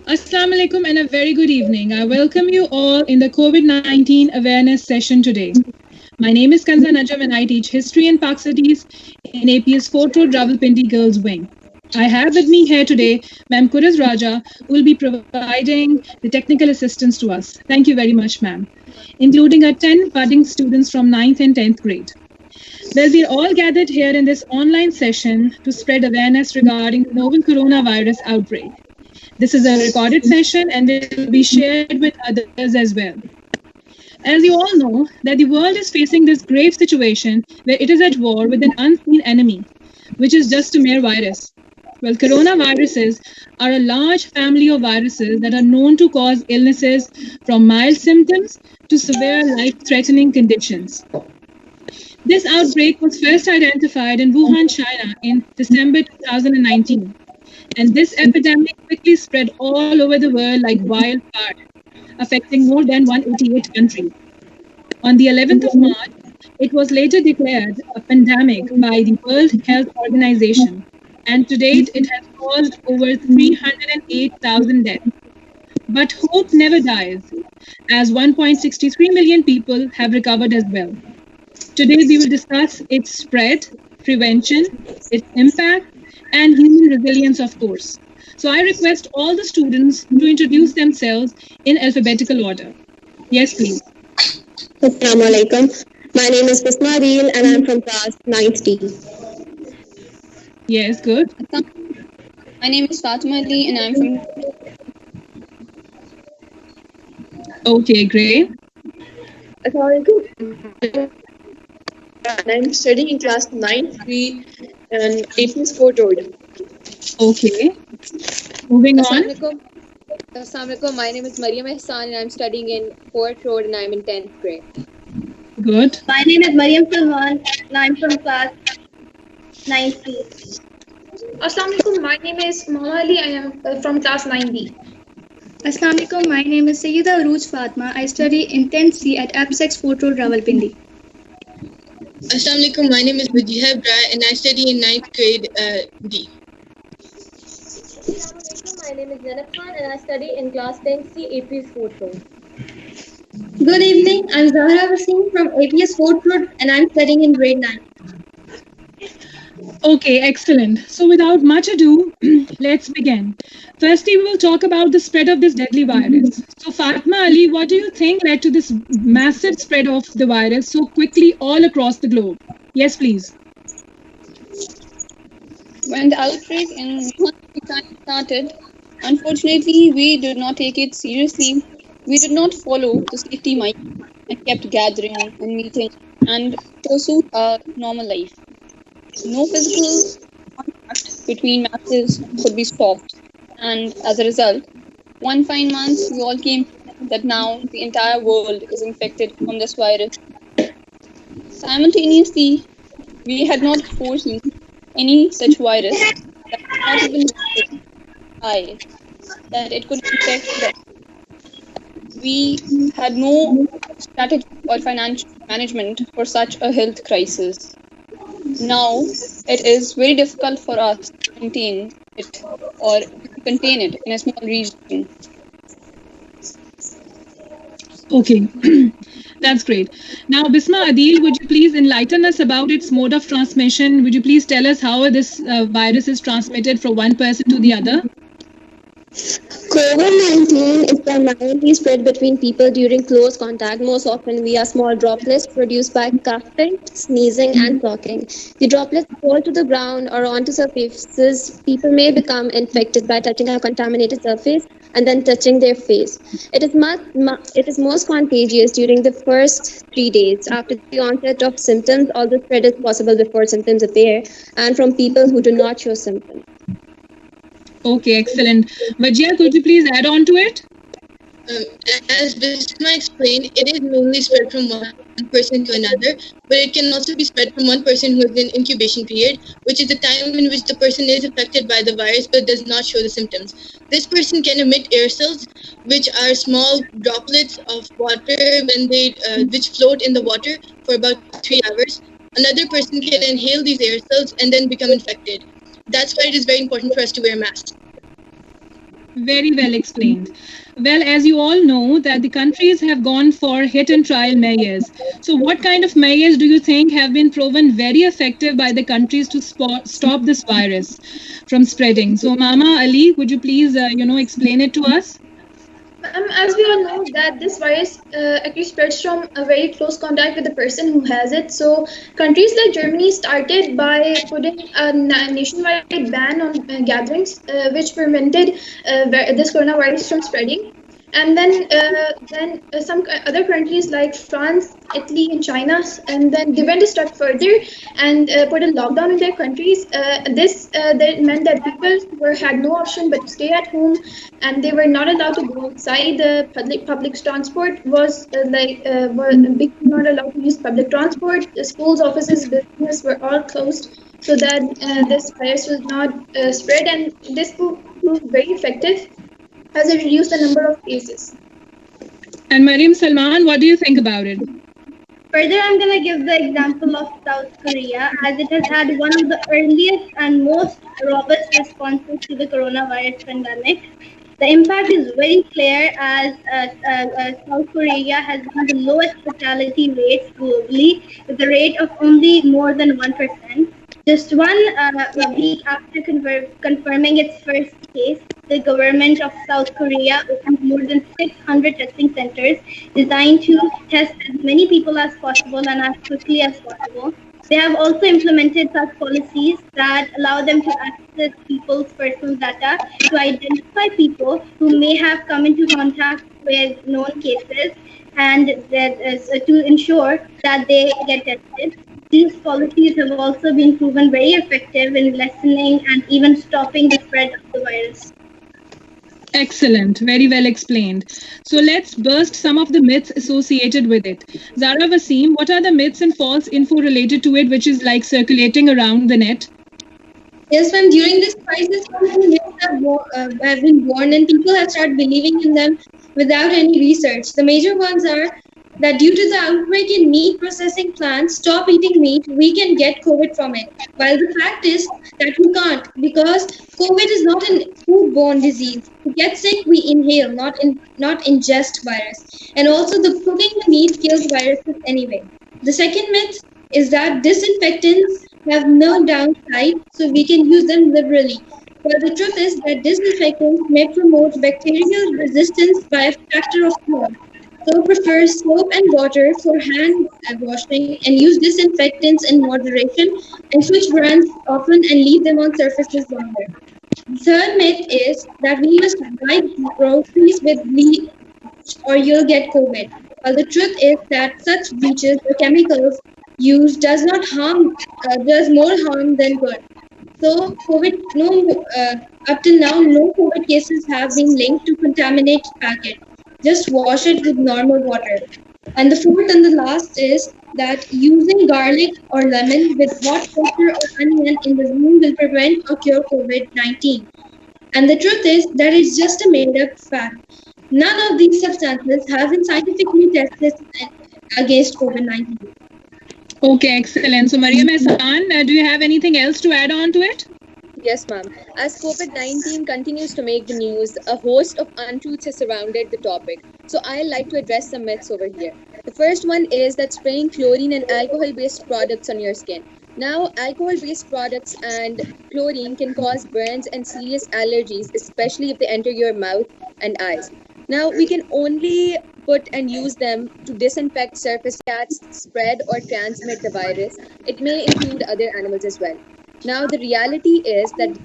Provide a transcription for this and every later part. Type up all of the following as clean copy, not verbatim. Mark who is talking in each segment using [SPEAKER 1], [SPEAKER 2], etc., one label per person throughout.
[SPEAKER 1] Assalamu alaikum and a very good evening. I welcome you all in the COVID-19 awareness session today. My name is Kanza Najam and I teach history and Pak studies in APS Fort Road Rawalpindi Girls Wing. I have with me here today Ma'am Kuraz Raja, who will be providing the technical assistance to us. Thank you very much, ma'am, including our 10 budding students from 9th and 10th grade. Well, we're all gathered here in this online session to spread awareness regarding the novel coronavirus outbreak. This is a recorded session and will be shared with others as well. As you all know, that the world is facing this grave situation where it is at war with an unseen enemy, which is just a mere virus. Well, coronaviruses are a large family of viruses that are known to cause illnesses from mild symptoms to severe life-threatening conditions. This outbreak was first identified in Wuhan, China in December 2019. And this epidemic quickly spread all over the world like wildfire, affecting more than 188 countries. On the 11th of March, it was later declared a pandemic by the World Health Organization, and to date it has caused over 308,000 deaths. But hope never dies, as 1.63 million people have recovered as well. Today we will discuss its spread, prevention, its impact, and human resilience, of course. So I request all the students to introduce themselves in alphabetical order. Yes, please.
[SPEAKER 2] Assalamu alaikum. My name is Bisma Adil and I'm from class 9th D.
[SPEAKER 1] Yes, good.
[SPEAKER 3] My name is Fatima Ali and I'm from
[SPEAKER 1] Okay, great.
[SPEAKER 4] Assalamu alaikum. And I'm studying in class 9th B and APS Fort Road.
[SPEAKER 1] Okay. Moving on.
[SPEAKER 3] Assalamualaikum. My name is Mariam Ehsan and I'm studying in Fort Road and I'm in 10th grade.
[SPEAKER 1] Good.
[SPEAKER 2] My name is Mariam Salman and I'm from class 9th D.
[SPEAKER 5] Assalamualaikum. My name is Mama Ali. I am from class 9B.
[SPEAKER 6] Assalamualaikum. My name is Sayyida Arooj Fatma. I study in 10th C at Apsex Fort Road, Rawalpindi.
[SPEAKER 7] Assalamualaikum. My name is Wajiha Bra and I study in 9th grade D.
[SPEAKER 8] My name is Zainab Khan and I study in class 10C APS Fort Road.
[SPEAKER 2] Good evening. I'm Zahra Wasim from APS Fort Road and I'm studying in grade 9.
[SPEAKER 1] Okay, excellent. So without much ado, let's begin. Firstly, we will talk about the spread of this deadly virus. So Fatma Ali, what do you think led to this massive spread of the virus so quickly all across the globe? Yes, please.
[SPEAKER 3] When the outbreak in Wuhan started, unfortunately, we did not take it seriously. We did not follow the safety measures and kept gathering and meeting and pursued our normal life. No physical contact between masses could be stopped, and as a result, one fine month we all came to know that now the entire world is infected from this virus. Simultaneously, we had not foreseen any such virus that was not even high that it could infect them. We had no strategy or financial management for such a health crisis. Now, it is very difficult for us to contain it or contain it in a small region.
[SPEAKER 1] Okay, that's great. Now, Bisma Adil, would you please enlighten us about its mode of transmission? Would you please tell us how this virus is transmitted from one person to the other?
[SPEAKER 2] COVID-19 is primarily spread between people during close contact, most often via small droplets produced by coughing, sneezing, and talking. The droplets fall to the ground or onto surfaces. People may become infected by touching a contaminated surface and then touching their face. It is most contagious during the first 3 days after the onset of symptoms, although spread is possible before symptoms appear, and from people who do not show symptoms.
[SPEAKER 1] Okay, excellent. Vajia, could you please add on to it?
[SPEAKER 7] As Bisma explained, it is mainly spread from one person to another, but it can also be spread from one person who is in incubation period, which is the time in which the person is affected by the virus but does not show the symptoms. This person can emit aerosols, which are small droplets of water which float in the water for about 3 hours. Another person can inhale these aerosols and then become infected. That's why it is very important for us to wear masks.
[SPEAKER 1] Very well explained. Well, as you all know, that the countries have gone for hit and trial measures. So, what kind of measures do you think have been proven very effective by the countries to stop this virus from spreading? So, Mama Ali, would you please, explain it to us?
[SPEAKER 5] As we all know that this virus actually spreads from a very close contact with the person who has it. So countries like Germany started by putting a nationwide ban on gatherings, which prevented this coronavirus from spreading. And then some other countries like France, Italy, and China, and then they went a step further and put a lockdown in their countries. This that meant that people had no option but to stay at home, and they were not allowed to go outside. The public transport was people not allowed to use public transport. The schools, offices, business were all closed so that this virus was not spread, and this proved very effective as it reduced the number of cases.
[SPEAKER 1] And Mariam Salman, what do you think about it?
[SPEAKER 6] Further, I'm going to give the example of South Korea, as it has had one of the earliest and most robust responses to the coronavirus pandemic. The impact is very clear, as South Korea has one of the lowest fatality rates globally, with a rate of only more than 1%. Just one week after confirming its first case, the government of South Korea opened more than 600 testing centers designed to test as many people as possible and as quickly as possible. They have also implemented such policies that allow them to access people's personal data to identify people who may have come into contact with known cases, and to ensure that they get tested. These policies have also been proven very effective in lessening and even stopping the spread of the virus.
[SPEAKER 1] Excellent, very well explained. So let's burst some of the myths associated with it. Zara Wasim, what are the myths and false info related to it, which is like circulating around the net?
[SPEAKER 9] Yes, ma'am. During this crisis, some myths have been born, and people have started believing in them without any research. The major ones are that due to the outbreak in meat processing plants, stop eating meat, we can get COVID from it. While the fact is that we can't, because COVID is not a food-borne disease. To get sick, we inhale, not ingest virus. And also, the cooking the meat kills viruses anyway. The second myth is that disinfectants have no downside, so we can use them liberally. But the truth is that disinfectants may promote bacterial resistance by a factor of 4. So prefer soap and water for hand washing, and use disinfectants in moderation, and switch brands often and leave them on surfaces longer. The third myth is that we must buy groceries with bleach or you'll get COVID. While the truth is that such bleaches or chemicals used does more harm than good. So up till now, no COVID cases have been linked to contaminated packet. Just wash it with normal water. And the fourth and the last is that using garlic or lemon with hot water or onion in the room will prevent or cure COVID-19. And the truth is that it's just a made-up fact. None of these substances have been scientifically tested against COVID-19.
[SPEAKER 1] Okay, excellent. So, Mariam Ehsan, do you have anything else to add on to it?
[SPEAKER 10] Yes, ma'am. As COVID-19 continues to make the news, a host of untruths has surrounded the topic. So I'd like to address some myths over here. The first one is that spraying chlorine and alcohol-based products on your skin. Now, alcohol-based products and chlorine can cause burns and serious allergies, especially if they enter your mouth and eyes. Now, we can only put and use them to disinfect surface cats, spread or transmit the virus. It may include other animals as well. Now, the reality is that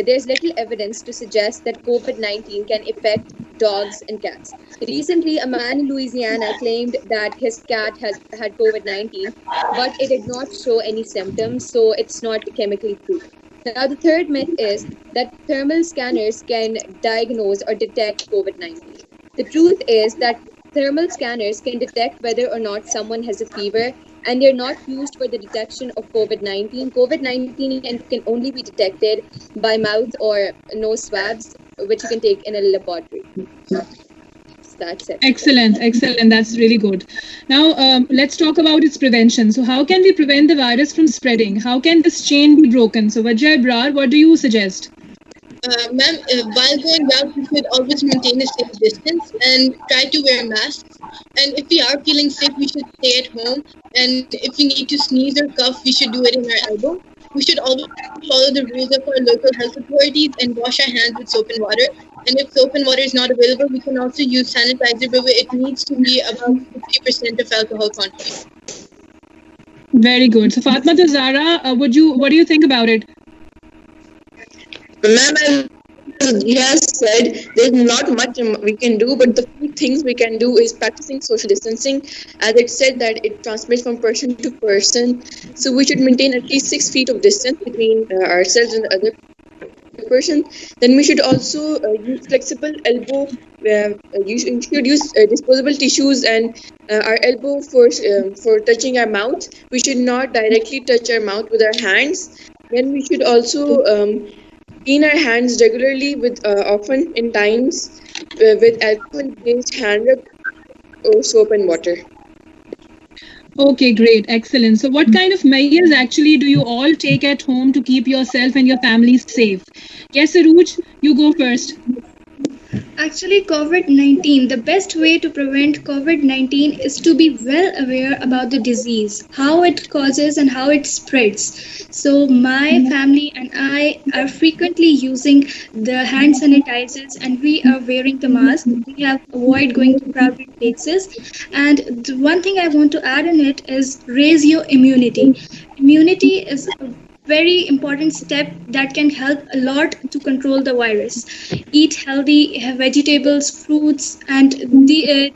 [SPEAKER 10] there's little evidence to suggest that COVID-19 can affect dogs and cats. Recently, a man in Louisiana claimed that his cat had COVID-19, but it did not show any symptoms, so it's not chemically proof. Now, the third myth is that thermal scanners can diagnose or detect COVID-19. The truth is that thermal scanners can detect whether or not someone has a fever, and they're not used for the detection of COVID-19. COVID-19 can only be detected by mouth or nose swabs, which you can take in a laboratory. So that's it.
[SPEAKER 1] Excellent. That's really good. Now, let's talk about its prevention. So how can we prevent the virus from spreading? How can this chain be broken? So Vajra Ibrar, what do you suggest?
[SPEAKER 7] Ma'am, while going out, we should always maintain a safe distance and try to wear masks. And if we are feeling sick, we should stay at home. And if we need to sneeze or cough, we should do it in our elbow. We should always follow the rules of our local health authorities and wash our hands with soap and water. And if soap and water is not available, we can also use sanitizer, but it needs to be about 50% of alcohol content.
[SPEAKER 1] Very good. So Fatma to Zara, what do you think about it?
[SPEAKER 4] Ma'am, as you have said, there's not much we can do, but the few things we can do is practicing social distancing. As it said that it transmits from person to person, so we should maintain at least 6 feet of distance between ourselves and the other person. Then we should also use flexible elbow. You should use disposable tissues and our elbow for touching our mouth. We should not directly touch our mouth with our hands. Then we should also clean our hands regularly with often in times with alcohol-based hand rub or soap and water.
[SPEAKER 1] Okay, great, excellent. So what kind of measures actually do you all take at home to keep yourself and your family safe? Yes, Aruj, you go first.
[SPEAKER 5] Actually, COVID-19, the best way to prevent COVID-19 is to be well aware about the disease, how it causes and how it spreads. So my family and I are frequently using the hand sanitizers and we are wearing the mask. We have avoid going to crowded places. And the one thing I want to add in it is raise your immunity. Immunity is a very important step that can help a lot to control the virus. Eat healthy vegetables, fruits, and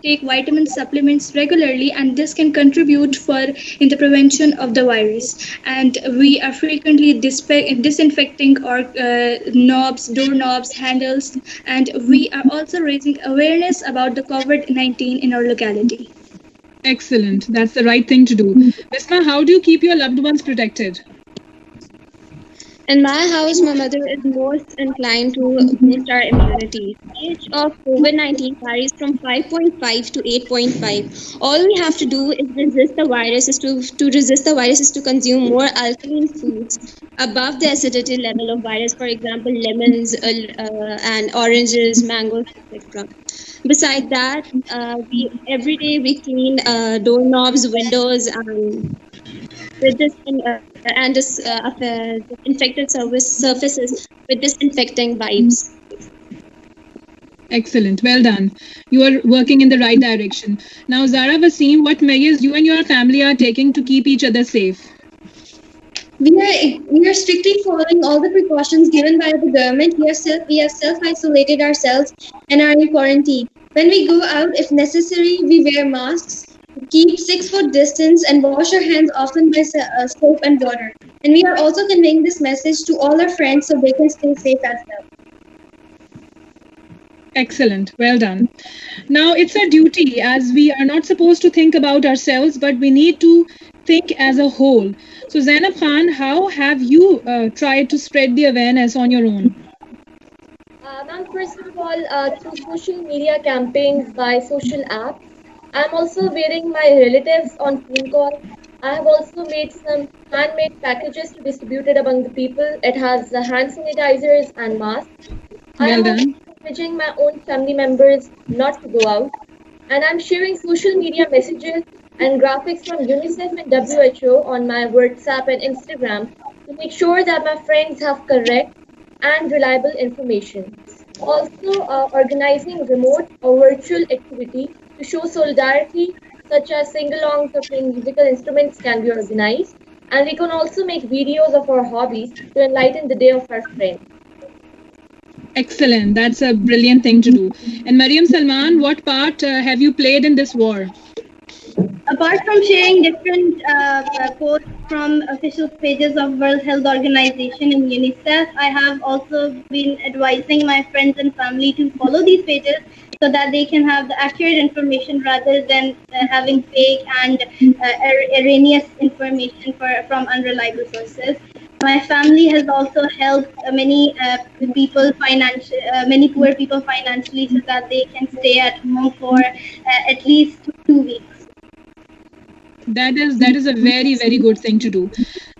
[SPEAKER 5] take vitamin supplements regularly, and this can contribute in the prevention of the virus. And we are frequently disinfecting our knobs, doorknobs, handles, and we are also raising awareness about the COVID-19 in our locality.
[SPEAKER 1] Excellent. That's the right thing to do. Visma, how do you keep your loved ones protected?
[SPEAKER 2] In my house, my mother is most inclined to boost our immunity. The age of COVID-19 varies from 5.5 to 8.5. All we have to do is resist the virus is to consume more alkaline foods above the acidity level of virus, for example, lemons and oranges, mangoes, etc. Besides that, every day we clean doorknobs, windows, with this and infected surfaces with disinfecting wipes.
[SPEAKER 1] Excellent. Well done. You are working in the right direction. Now, Zara Wasim, what measures you and your family are taking to keep each other safe?
[SPEAKER 9] We are strictly following all the precautions given by the government. We have self-isolated ourselves and are in quarantine. When we go out, if necessary, we wear masks, keep 6-foot distance, and wash our hands often by soap and water. And we are also conveying this message to all our friends so they can stay safe as well.
[SPEAKER 1] Excellent. Well done. Now, it's our duty, as we are not supposed to think about ourselves, but we need to think as a whole. So, Zainab Khan, how have you tried to spread the awareness on your own?
[SPEAKER 8] Ma'am, first of all, through social media campaigns by social apps. I'm also wearing my relatives on phone call. I have also made some handmade packages to distribute it among the people. It has hand sanitizers and masks. I am also encouraging my own family members not to go out. And I'm sharing social media messages and graphics from UNICEF and WHO on my WhatsApp and Instagram to make sure that my friends have correct and reliable information. Also, organizing remote or virtual activity to show solidarity, such as sing-alongs or playing musical instruments can be organized. And we can also make videos of our hobbies to enlighten the day of our friends.
[SPEAKER 1] Excellent. That's a brilliant thing to do. And Mariam Salman, what part have you played in this war?
[SPEAKER 6] Apart from sharing different posts from official pages of World Health Organization and UNICEF, I have also been advising my friends and family to follow these pages so that they can have the accurate information rather than having fake and erroneous information from unreliable sources. My family has also helped many poor people financially so that they can stay at home for at least 2 weeks.
[SPEAKER 1] That is a very, very good thing to do.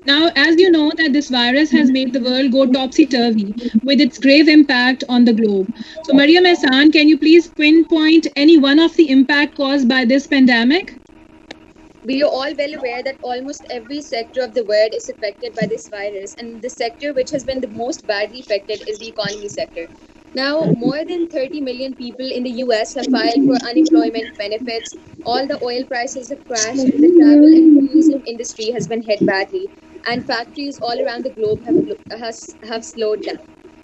[SPEAKER 1] Now, as you know, that this virus has made the world go topsy-turvy with its grave impact on the globe. So, Mariam Ehsan, can you please pinpoint any one of the impact caused by this pandemic?
[SPEAKER 10] We are all well aware that almost every sector of the world is affected by this virus, and the sector which has been the most badly affected is the economy sector. Now, more than 30 million people in the US have filed for unemployment benefits. All the oil prices have crashed, and the travel and tourism industry has been hit badly, and factories all around the globe have slowed down.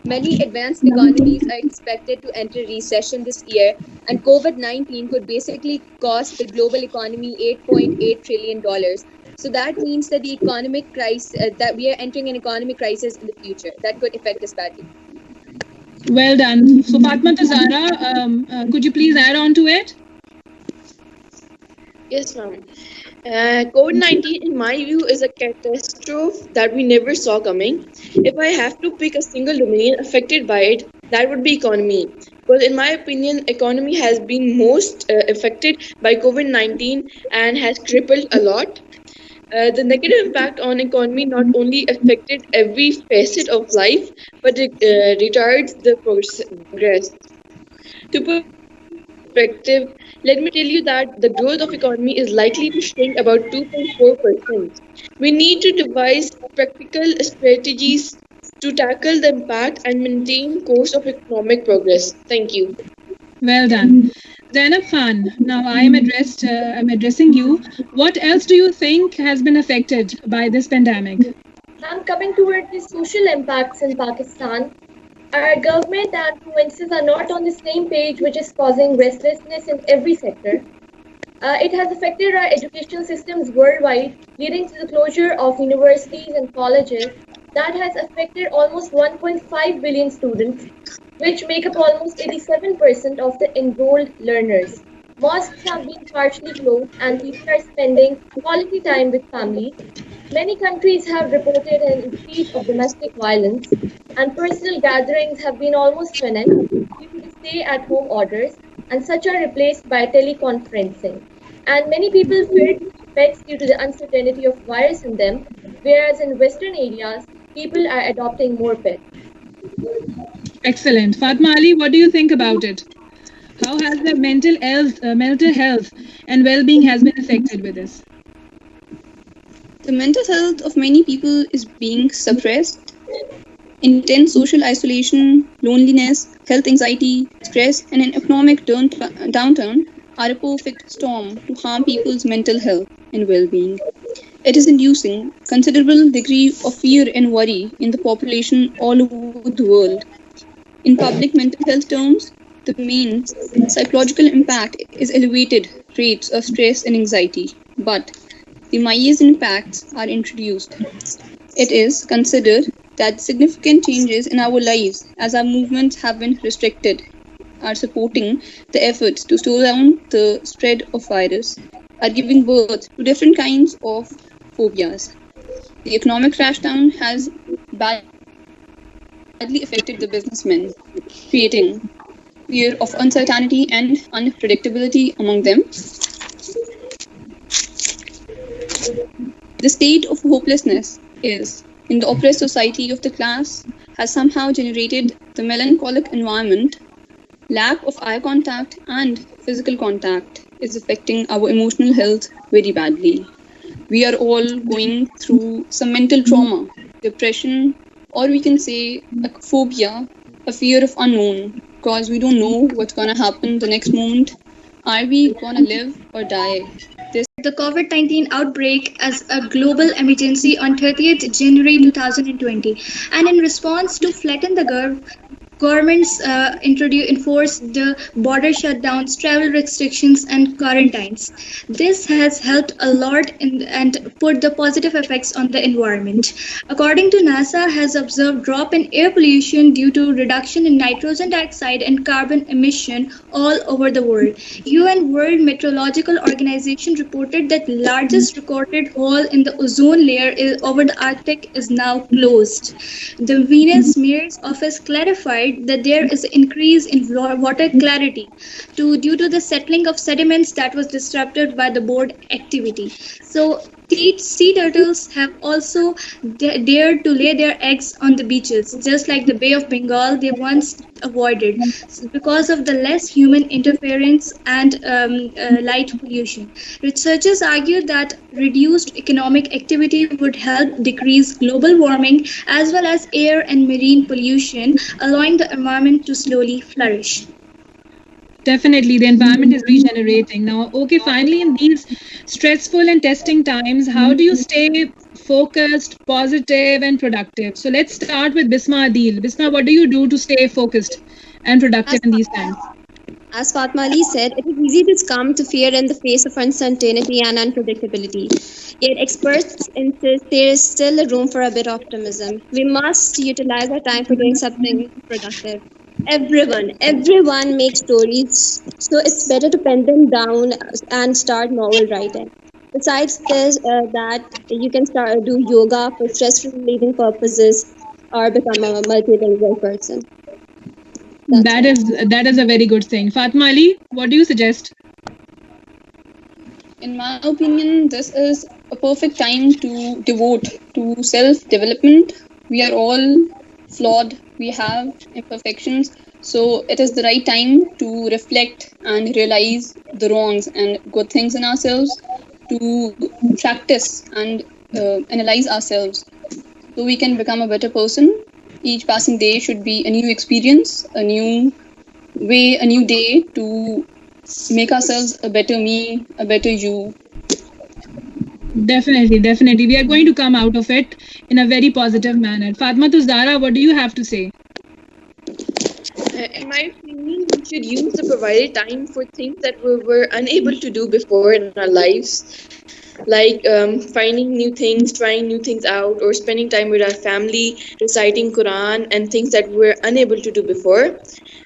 [SPEAKER 10] Many advanced economies are expected to enter recession this year, and COVID 19 could basically cost the global economy $8.8 trillion. So that means that the economic crisis, that we are entering an economic crisis in the future that could affect us badly.
[SPEAKER 1] Well done. So, Fatma Zara, could you please add on to it?
[SPEAKER 4] Yes, ma'am. COVID-19, in my view, is a catastrophe that we never saw coming. If I have to pick a single domain affected by it, that would be economy. Because in my opinion, economy has been most affected by COVID-19 and has crippled a lot. The negative impact on economy not only affected every facet of life, but it retards the progress. To put perspective, let me tell you that the growth of economy is likely to shrink about 2.4%. We need to devise practical strategies to tackle the impact and maintain course of economic progress. Thank you.
[SPEAKER 1] Well done. Zainab Khan, now I'm addressing you. What else do you think has been affected by this pandemic?
[SPEAKER 8] I'm coming toward the social impacts in Pakistan. Our government and influences are not on the same page, which is causing restlessness in every sector. It has affected our educational systems worldwide, leading to the closure of universities and colleges. That has affected almost 1.5 billion students, which make up almost 87% of the enrolled learners. Mosques have been partially closed and people are spending quality time with families. Many countries have reported an increase of domestic violence, and personal gatherings have been almost finished due to stay-at-home orders, and such are replaced by teleconferencing. And many people fear pets due to the uncertainty of virus in them, whereas in Western areas, people are adopting more pets.
[SPEAKER 1] Excellent. Fatma Ali, what do you think about it? How has the mental health and well-being has been affected with this?
[SPEAKER 3] The mental health of many people is being suppressed. Intense social isolation, loneliness, health anxiety, stress, and an economic downturn are a perfect storm to harm people's mental health and well-being. It is inducing considerable degree of fear and worry in the population all over the world. In public mental health terms, the main psychological impact is elevated rates of stress and anxiety, but the Mayes impacts are introduced. It is considered that significant changes in our lives as our movements have been restricted are supporting the efforts to slow down the spread of virus, are giving birth to different kinds of phobias. The economic crashdown has badly affected the businessmen, creating fear of uncertainty and unpredictability among them. The state of hopelessness is in the oppressed society of the class has somehow generated the melancholic environment. Lack of eye contact and physical contact is affecting our emotional health very badly. We are all going through some mental trauma, depression, or we can say a phobia, a fear of unknown, because we don't know what's going to happen the next moment. Are we going to live or die?
[SPEAKER 5] The COVID-19 outbreak as a global emergency on 30th January 2020, and in response to flatten the curve, governments enforced the border shutdowns, travel restrictions, and quarantines. This has helped a lot and put the positive effects on the environment. According to NASA, has observed drop in air pollution due to reduction in nitrogen dioxide and carbon emission all over the world. UN World Meteorological Organization reported that largest recorded hole in the ozone layer over the Arctic is now closed. The Venus Mayor's Office clarified that there is an increase in water clarity due to the settling of sediments that was disrupted by the board activity. So
[SPEAKER 9] sea turtles have also dared to lay their eggs on the beaches, just like the Bay of Bengal they once avoided because of the less human interference and light pollution. Researchers argue that reduced economic activity would help decrease global warming as well as air and marine pollution, allowing the environment to slowly flourish.
[SPEAKER 1] Definitely, the environment is regenerating. Now, okay, finally, in these stressful and testing times, how do you stay focused, positive, and productive? So let's start with Bisma Adil. Bisma, what do you do to stay focused and productive in these times?
[SPEAKER 2] As Fatma Ali said, it is easy to succumb to fear in the face of uncertainty and unpredictability. Yet experts insist there is still a room for a bit of optimism. We must utilize our time for doing something productive. Everyone makes stories, so it's better to pen them down and start novel writing. Besides this, that you can start do yoga for stress relieving purposes or become a multilingual person.
[SPEAKER 1] That is a very good thing. Fatma Ali, what do you suggest?
[SPEAKER 3] In my opinion, this is a perfect time to devote to self-development. We are all flawed. We have imperfections. So it is the right time to reflect and realize the wrongs and good things in ourselves, to practice and analyze ourselves so we can become a better person. Each passing day should be a new experience, a new way, a new day to make ourselves a better me, a better you.
[SPEAKER 1] Definitely. We are going to come out of it in a very positive manner. Fatma Tuzdara, what do you have to say?
[SPEAKER 4] In my opinion, we should use the provided time for things that we were unable to do before in our lives, like finding new things, trying new things out, or spending time with our family, reciting Quran, and things that we were unable to do before.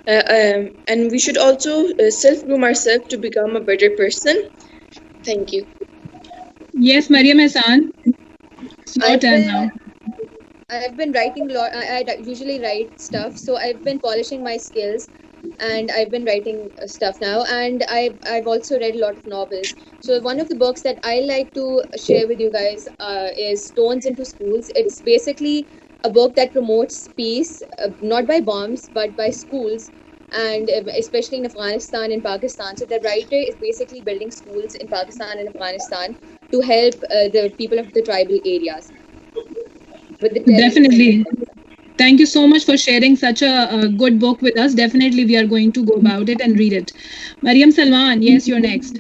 [SPEAKER 4] And we should also self-groom ourselves to become a better person. Thank you.
[SPEAKER 1] Yes, Mariam Hassan. It's your turn now.
[SPEAKER 10] I've been writing a lot. I usually write stuff, so I've been polishing my skills, and I've been writing stuff now. And I've also read a lot of novels. So one of the books that I like to share with you guys is Stones into Schools. It's basically a book that promotes peace, not by bombs, but by schools, and especially in Afghanistan and Pakistan. So the writer is basically building schools in Pakistan and Afghanistan to help the people of the tribal areas.
[SPEAKER 1] Definitely. Thank you so much for sharing such a good book with us. Definitely, we are going to go about it and read it. Mariam Salman, yes, you're next.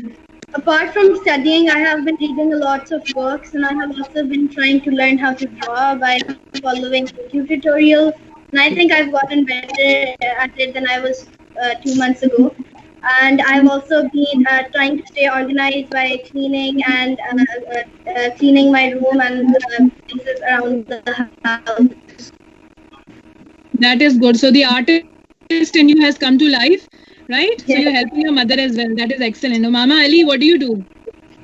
[SPEAKER 6] Apart from studying, I have been reading lots of books, and I have also been trying to learn how to draw by following YouTube tutorials. And I think I've gotten better at it than I was 2 months ago. And I've also been trying to stay organized by cleaning and cleaning my room and places around the house.
[SPEAKER 1] That is good. So the artist in you has come to life, right? Yes. So you're helping your mother as well. That is excellent. Now, Mama Ali, what do you do?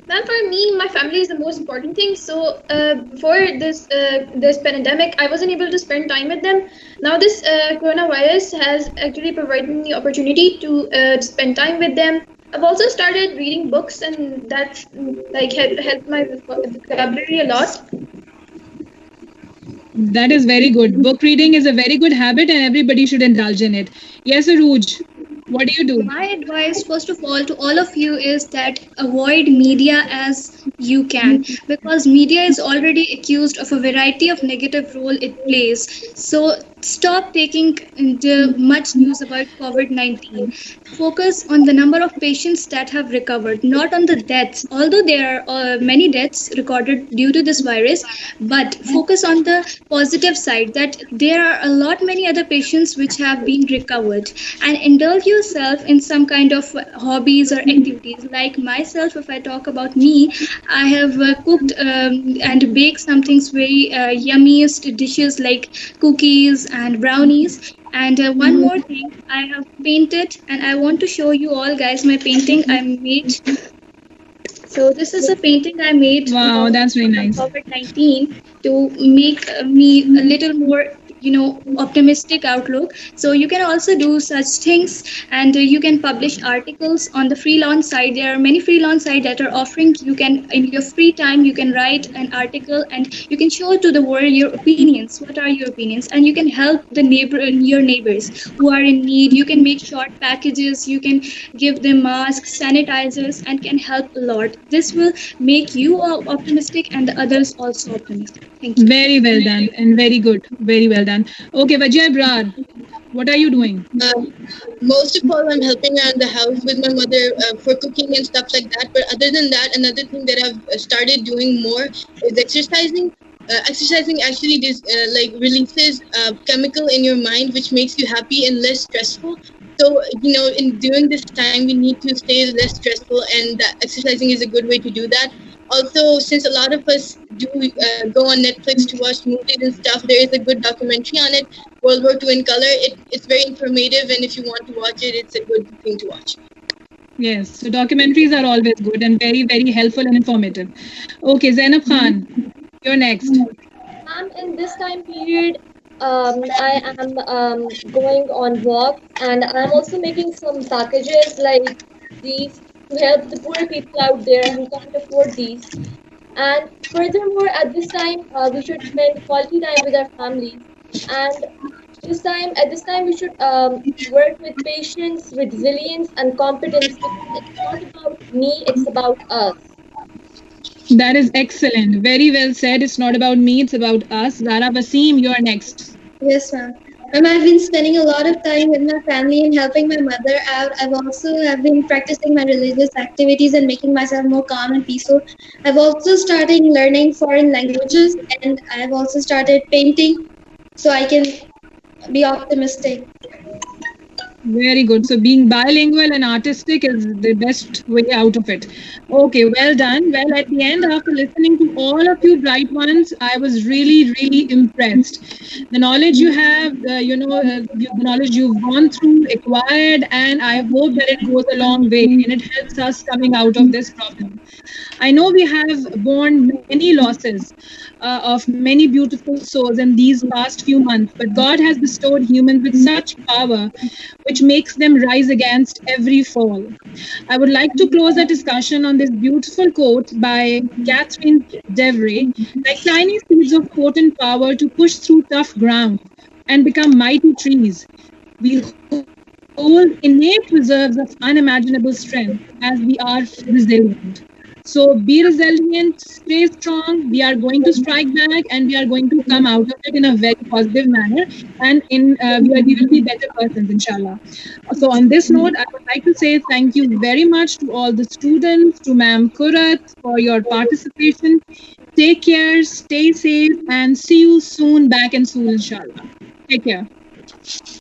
[SPEAKER 5] Well, for me, my family is the most important thing. So before this pandemic, I wasn't able to spend time with them. Now this coronavirus has actually provided me the opportunity to spend time with them. I've also started reading books, and that's helped my vocabulary a lot.
[SPEAKER 1] That is very good. Book reading is a very good habit, and everybody should indulge in it. Yes, Aruj. What do you do?
[SPEAKER 9] My advice, first of all, to all of you is that avoid media as you can, because media is already accused of a variety of negative role it plays. So stop taking much news about COVID-19. Focus on the number of patients that have recovered, not on the deaths. Although there are many deaths recorded due to this virus, but focus on the positive side, that there are a lot many other patients which have been recovered, and indulge yourself in some kind of hobbies or activities. Like myself, if I talk about me, I have cooked and baked some things very yummiest dishes like cookies and brownies. And one more thing, I have painted, and I want to show you all guys my painting I made. So this is a painting I made.
[SPEAKER 1] Wow, that's very nice.
[SPEAKER 9] COVID-19 to make me a little more
[SPEAKER 11] optimistic outlook. So you can also do such things, and you can publish articles on the freelance site. There are many freelance sites that are offering, you can in your free time you can write an article and you can show to the world your opinions. What are your opinions? And you can help your neighbors who are in need. You can make short packages, you can give them masks, sanitizers, and can help a lot. This will make you optimistic and the others also optimistic. Thank you.
[SPEAKER 1] Very well done and very good. Very well done. Okay, Vijay Brar, what are you doing?
[SPEAKER 7] Most of all, I'm helping around the house with my mother for cooking and stuff like that. But other than that, another thing that I've started doing more is exercising. Exercising actually releases chemical in your mind which makes you happy and less stressful. So in during this time, we need to stay less stressful, and exercising is a good way to do that. Also, since a lot of us do go on Netflix to watch movies and stuff, there is a good documentary on it, World War II in color. It's very informative, and if you want to watch it, it's a good thing to watch.
[SPEAKER 1] Yes, so documentaries are always good and very, very helpful and informative. Okay, Zainab Khan, you're next.
[SPEAKER 8] In this time period, I am going on walks, and I'm also making some packages like these to help the poor people out there who can't afford these. And furthermore, at this time, we should spend quality time with our families. And at this time, we should work with patience, with resilience, and competence, because it's not about me; it's about us.
[SPEAKER 1] That is excellent. Very well said. It's not about me, it's about us. Zara Wasim, you're next.
[SPEAKER 9] Yes, ma'am. Ma'am, I've been spending a lot of time with my family and helping my mother out. I've been practicing my religious activities and making myself more calm and peaceful. I've also started learning foreign languages, and I've also started painting so I can be optimistic.
[SPEAKER 1] Very good. So being bilingual and artistic is the best way out of it. Okay, well done. Well, at the end, after listening to all of you bright ones, I was really, really impressed. The knowledge you have, the knowledge you've gone through, acquired, and I hope that it goes a long way and it helps us coming out of this problem. I know we have borne many losses of many beautiful souls in these past few months, but God has bestowed humans with such power which makes them rise against every fall. I would like to close our discussion on this beautiful quote by Catherine Devray, like tiny seeds of potent power to push through tough ground and become mighty trees. We hold innate reserves of unimaginable strength as we are resilient. So be resilient, stay strong. We are going to strike back and we are going to come out of it in a very positive manner, and we will be better persons, inshallah. So on this note, I would like to say thank you very much to all the students, to Ma'am Kurat for your participation. Take care, stay safe, and see you soon back in school, inshallah. Take care.